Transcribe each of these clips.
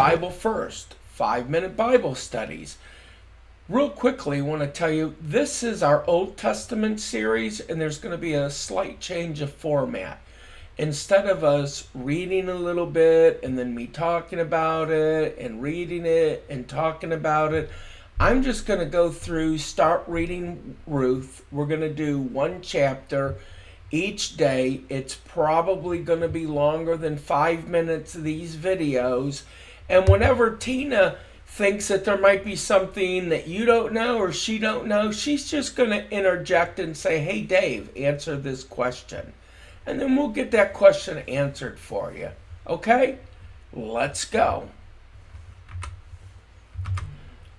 Bible First, 5-minute Bible studies. Real quickly, I want to tell you, this is our Old Testament series, and there's going to be a slight change of format. Instead of us reading a little bit and then me talking about it and reading it and talking about it, I'm just going to go through, start reading Ruth. We're going to do one chapter each day. It's probably going to be longer than 5 minutes of these videos. And whenever Tina thinks that there might be something that you don't know or she don't know, she's just going to interject and say, hey, Dave, answer this question. And then we'll get that question answered for you. Okay? Let's go.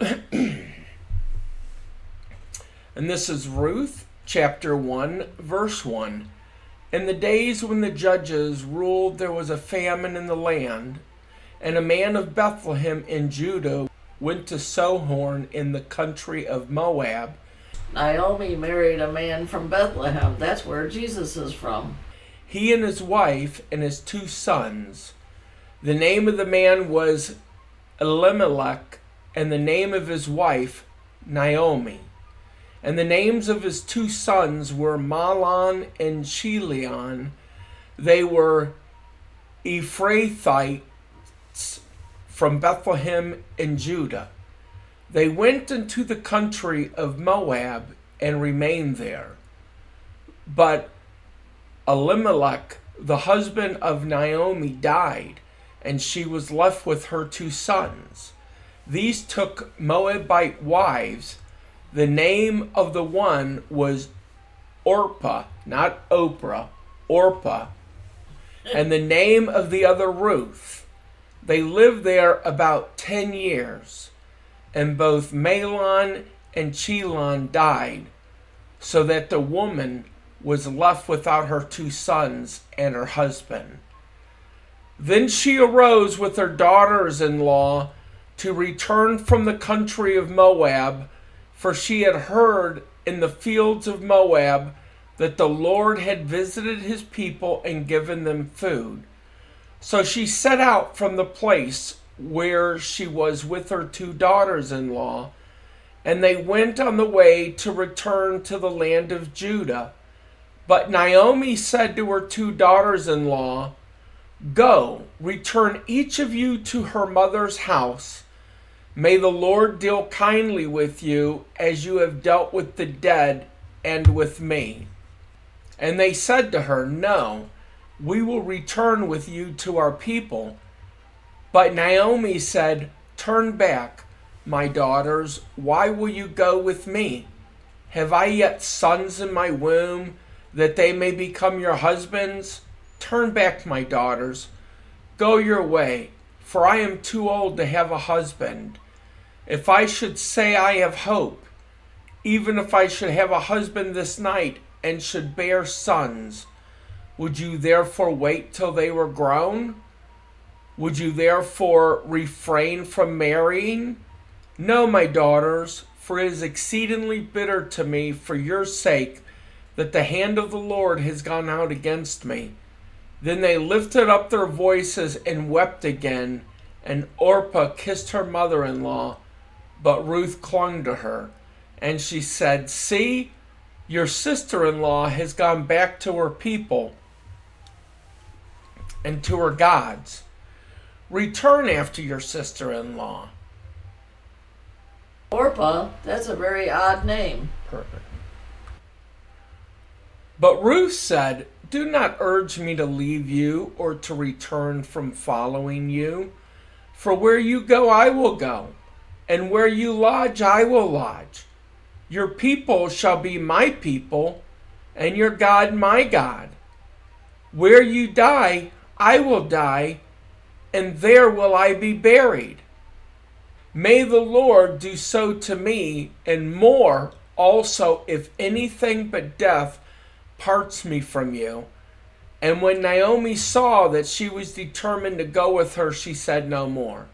And this is Ruth Chapter 1, verse 1. In the days when the judges ruled, there was a famine in the land, and a man of Bethlehem in Judah went to sojourn in the country of Moab. Naomi married a man from Bethlehem. That's where Jesus is from. He and his wife and his 2 sons. The name of the man was Elimelech, and the name of his wife Naomi. And the names of his 2 sons were Mahlon and Chilion. They were Ephrathites from Bethlehem in Judah. They went into the country of Moab and remained there. But Elimelech, the husband of Naomi, died, and she was left with her 2 sons. These took Moabite wives. The name of the one was Orpah, not Oprah, Orpah, and the name of the other Ruth. They lived there about 10 years, and both Mahlon and Chilion died, so that the woman was left without her 2 sons and her husband. Then she arose with her daughters-in-law to return from the country of Moab, for she had heard in the fields of Moab that the Lord had visited his people and given them food. So she set out from the place where she was with her 2 daughters-in-law, and they went on the way to return to the land of Judah. But Naomi said to her 2 daughters-in-law, go, return each of you to her mother's house. May the Lord deal kindly with you as you have dealt with the dead and with me. And they said to her, no, we will return with you to our people. But Naomi said, turn back, my daughters. Why will you go with me? Have I yet sons in my womb, that they may become your husbands? Turn back, my daughters. Go your way, for I am too old to have a husband. If I should say I have hope, even if I should have a husband this night and should bear sons, would you therefore wait till they were grown? Would you therefore refrain from marrying? No, my daughters, for it is exceedingly bitter to me for your sake that the hand of the Lord has gone out against me. Then they lifted up their voices and wept again, and Orpah kissed her mother-in-law, but Ruth clung to her. And she said, see, your sister-in-law has gone back to her people and to her gods. Return after your sister-in-law. Orpah, that's a very odd name. Perfect. But Ruth said, do not urge me to leave you or to return from following you. For where you go, I will go, and where you lodge, I will lodge. Your people shall be my people, and your God my God. Where you die, I will die, and there will I be buried. May the Lord do so to me, and more also, if anything but death parts me from you. And when Naomi saw that she was determined to go with her, she said no more.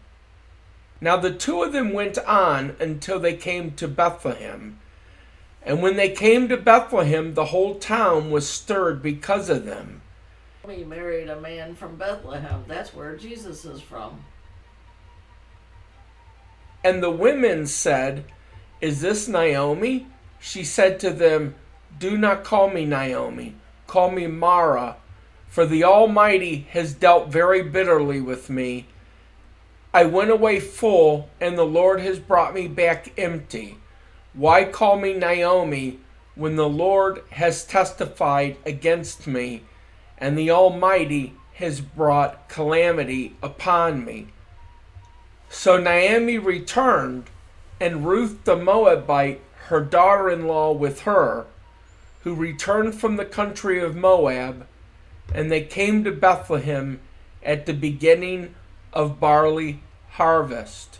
Now the 2 of them went on until they came to Bethlehem. And when they came to Bethlehem, the whole town was stirred because of them. Naomi married a man from Bethlehem. That's where Jesus is from. And the women said, "Is this Naomi?" She said to them, "Do not call me Naomi. Call me Mara, for the Almighty has dealt very bitterly with me. I went away full, and the Lord has brought me back empty. Why call me Naomi when the Lord has testified against me, and the Almighty has brought calamity upon me?" So Naomi returned, and Ruth the Moabite, her daughter-in-law, with her, who returned from the country of Moab, and they came to Bethlehem at the beginning of barley harvest.